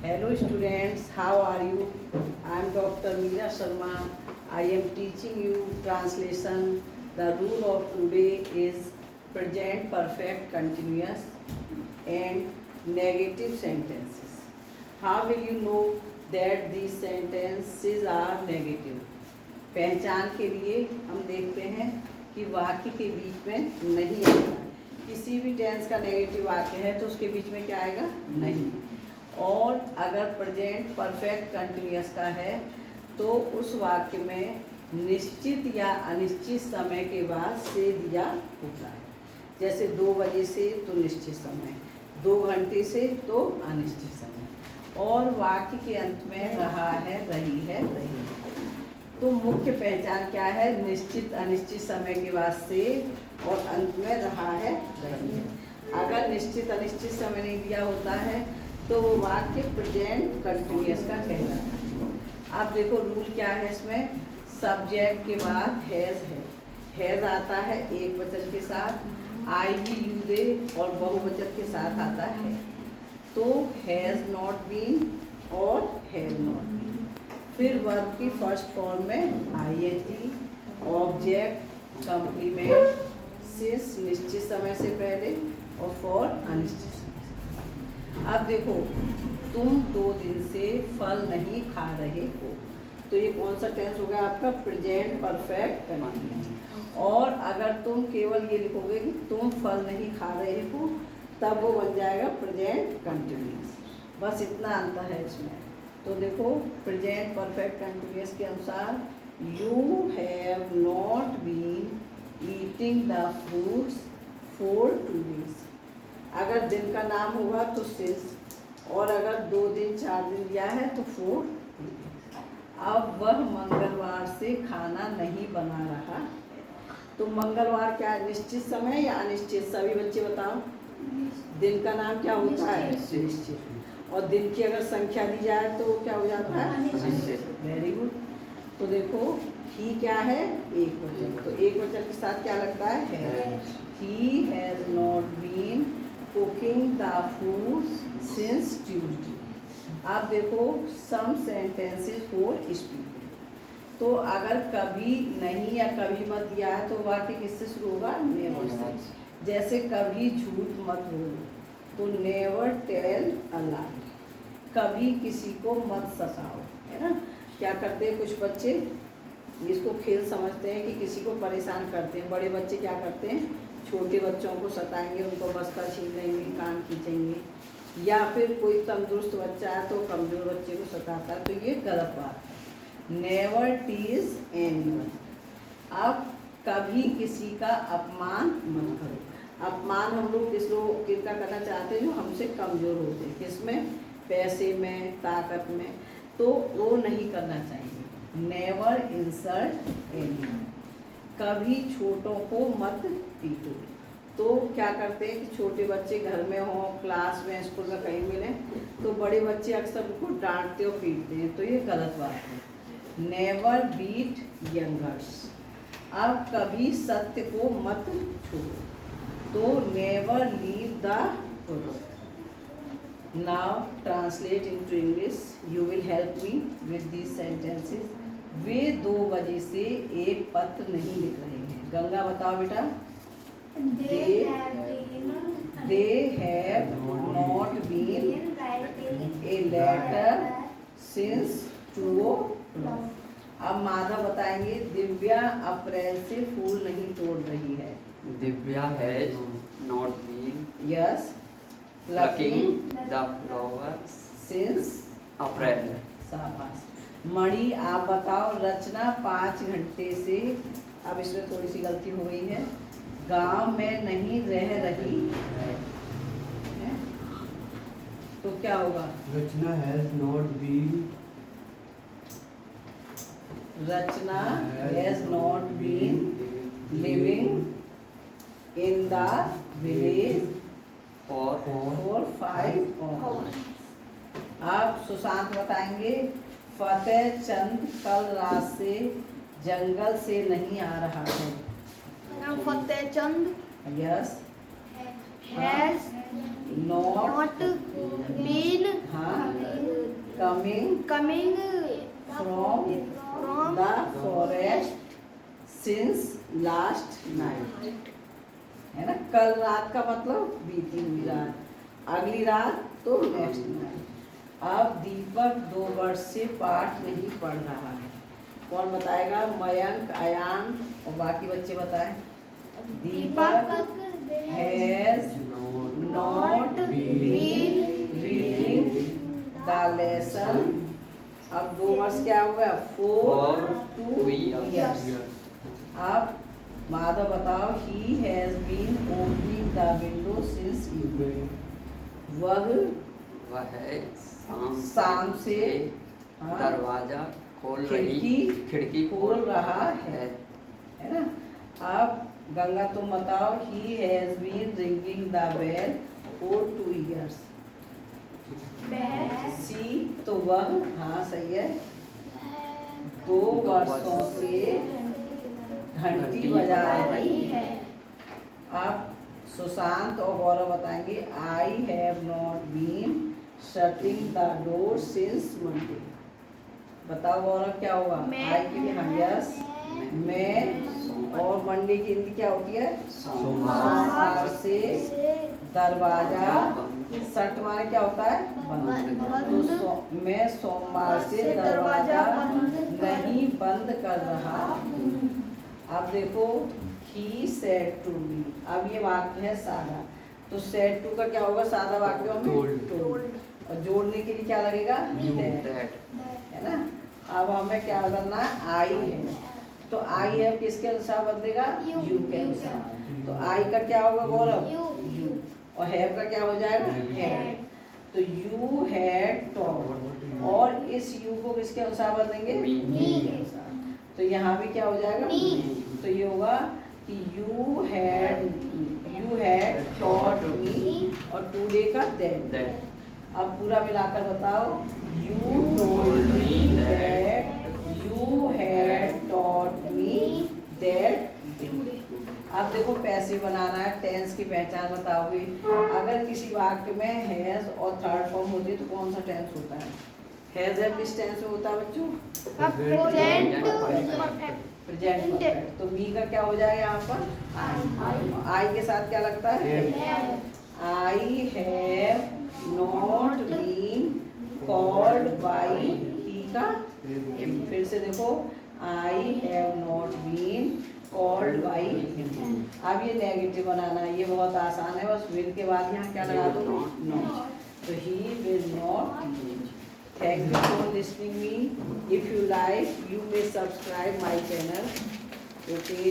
Hello students, how are you? I am Dr. Meera Sharma. I am teaching you translation. The rule of today is present perfect continuous and negative sentences. How will you know that these sentences are negative? पहचान के लिए हम देखते हैं कि वाक्य के बीच में नहीं आता। किसी भी टेंस का नेगेटिव वाक्य है तो उसके बीच में क्या आएगा? नहीं। और अगर प्रेजेंट परफेक्ट कंटिन्यूअस का है तो उस वाक्य में निश्चित या अनिश्चित समय के बाद से दिया होता है। जैसे 2 बजे से तो निश्चित समय, 2 घंटे से तो अनिश्चित समय, और वाक्य के अंत में रहा है, रही है, रही है। तो मुख्य पहचान क्या है? निश्चित अनिश्चित समय के बाद से और अंत में रहा है, रही है। अगर निश्चित अनिश्चित समय नहीं दिया होता है तो वो वाक्य प्रेजेंट कंटिन्यूअस का कहलाता है। अब देखो रूल क्या है इसमें। सब्जेक्ट के बाद हैज है। हैज आता है एक वचन के साथ, आई भी यू दे और बहुवचन के साथ आता है। तो हैज नॉट बीन और हैव नॉट बीन। फिर वर्ब की फर्स्ट फॉर्म में आईएनजी, ऑब्जेक्ट, कंप्लीमेंट, सिंस निश्चित समय से पहले और फॉर अनिश्चित समय। अब देखो, तुम 2 दिन से फल नहीं खा रहे हो, तो ये कौन सा टेंस हो गया आपका? Present perfect continuous. और अगर तुम केवल ये लिखोगे कि तुम फल नहीं खा रहे हो, तब वो बन जाएगा प्रेजेंट कंटिन्यूअस। बस इतना अंतर है इसमें। तो देखो, प्रेजेंट परफेक्ट कंटिन्यूअस के अनुसार you have not been eating the fruits for 2 days। अगर दिन का नाम होगा तो सिंस, और अगर 2 दिन 4 दिन दिया है तो 4 days। अब वह मंगलवार से खाना नहीं बना रहा है। तो मंगलवार क्या है? निश्चित समय या अनिश्चित? सभी बच्चे बताओ। दिन का नाम क्या होता है? निश्चित। और दिन की अगर संख्या दी जाए तो क्या हो जाता है? अनिश्चित। Very good. तो देखो, ही क्या है? एक वचन। तो एक वचन के साथ क्या लगता है? He has not been cooking the food since Tuesday. आप देखो, सम सेंटेंसेस फॉर स्पीकिंग। तो अगर कभी नहीं या कभी मत दिया है तो वाक्य किससे शुरू होगा? Never say. जैसे कभी झूठ मत बोलो, तो नेवर टेल अ लाई। कभी किसी को मत सताओ, है ना। क्या करते हैं कुछ बच्चे, इसको खेल समझते हैं कि किसी को परेशान करते हैं। बड़े बच्चे क्या करते हैं? छोटे बच्चों को सताएंगे, उनको बस्ता छीन लेंगे, कान खींचेंगे। या फिर कोई तंदुरुस्त बच्चा है तो कमजोर बच्चे को सताता है, तो ये गलत बात है। Never tease anyone. अब कभी किसी का अपमान मत करो। अपमान हम लोग किसका करना चाहते हैं? जो हमसे कमजोर होते हैं। किसमें? पैसे में, ताकत में। तो वो नहीं करना चाहिए। Never insult anyone. कभी छोटों को मत पीटो। तो क्या करते हैं कि छोटे बच्चे घर में हों, क्लास में, स्कूल में कहीं मिले तो बड़े बच्चे अक्सर उनको डांटते और पीटते हैं, तो ये गलत बात है। Never beat youngers. अब कभी सत्य को मत छोड़ो, तो never leave the truth. Now translate into English. You will help me with these sentences. वे 2 बजे से एक पत्र नहीं लिख रहे हैं। गंगा बताओ बेटा। They have not been a letter since 2 o'clock। अब माधव बताएंगे। दिव्या अप्रैल से फूल नहीं तोड़ रही है। Divya has not been yes plucking the flowers since April. शाबाश। मणि आप बताओ। रचना 5 घंटे से, अब इसमें थोड़ी सी गलती हो गई है, गांव में नहीं रह रही है। तो क्या होगा? Rachna has not been, Rachna has not been living in the village for 5 hours। अब सुशांत बताएंगे। फतेह चंद कल रात से जंगल से नहीं आ रहा है। Fateh Chand yes has not not been हाँ coming coming from the forest since last night. है ना, कल रात का मतलब बीती हुई रात, अगली रात तो नेक्स्ट नाइट। अब दीपक 2 वर्ष से पाठ नहीं पढ़ रहा है। कौन बताएगा? मयंक, अयान और बाकी बच्चे बताएं। Deepak has not been reading the lesson. अब 2 वर्ष क्या हो गया? 4 2 years। अब माधव बताओ। He has been opening the window since evening. वह शाम से दरवाजा खिड़की खोल रहा है ना। अब गंगा तुम बताओ। He has been ringing the bell for 2 years। सी तो वह, हाँ सही है, 2 वर्षों से घंटी बजा रही है। अब सुशांत और गौरव बताएंगे। I have not been shutting the door since Monday. बताओ गौरव क्या होगा? आई के लिए हम यस, मैं, और मंडे की हिंदी क्या होती है? सोमवार से दरवाजा, शट माने क्या होता है? बंद। तो मैं सोमवार से दरवाजा नहीं बंद कर रहा। अब देखो, ही सेड टू मी। अब ये वाक्य है सादा, तो सेड टू का क्या होगा सादा वाक्यों में? टोल्ड। और जोड़ने के लिए क्या लगेगा? दैट, है ना। अब हमें क्या करना है? आई है, तो आई है किसके अनुसार बदलेगा? यू के अनुसार। तो आई का क्या होगा गौरव? यू। और हैव का क्या हो जाएगा? हैड। तो यू हैड टॉट, और इस यू को किसके अनुसार बदलेंगे? मी के अनुसार। तो यहाँ भी क्या हो जाएगा? तो ये होगा कि यू हैड टॉट मी, और टुडे का दैट। अब पूरा मिलाकर बताओ। You told me that you had taught me that. अब देखो पैसे बनाना है, टेंस की पहचान बताओगे। अगर किसी वाक्य में हैज और थर्ड फॉर्म होती है तो कौन सा टेंस होता है? हैज है किस टेंस में होता है बच्चों? Present perfect. तो बी का क्या हो जाएगा यहाँ पर? आई के साथ क्या लगता है? I have not been called by he का। फिर से देखो, I have not been called by him. अब ये नेगेटिव बनाना है, ये बहुत आसान है, बस विल के बाद यहाँ क्या लगा दो? नॉट। तो he will not. Thank you for listening me. If you like, you may subscribe my channel. Okay.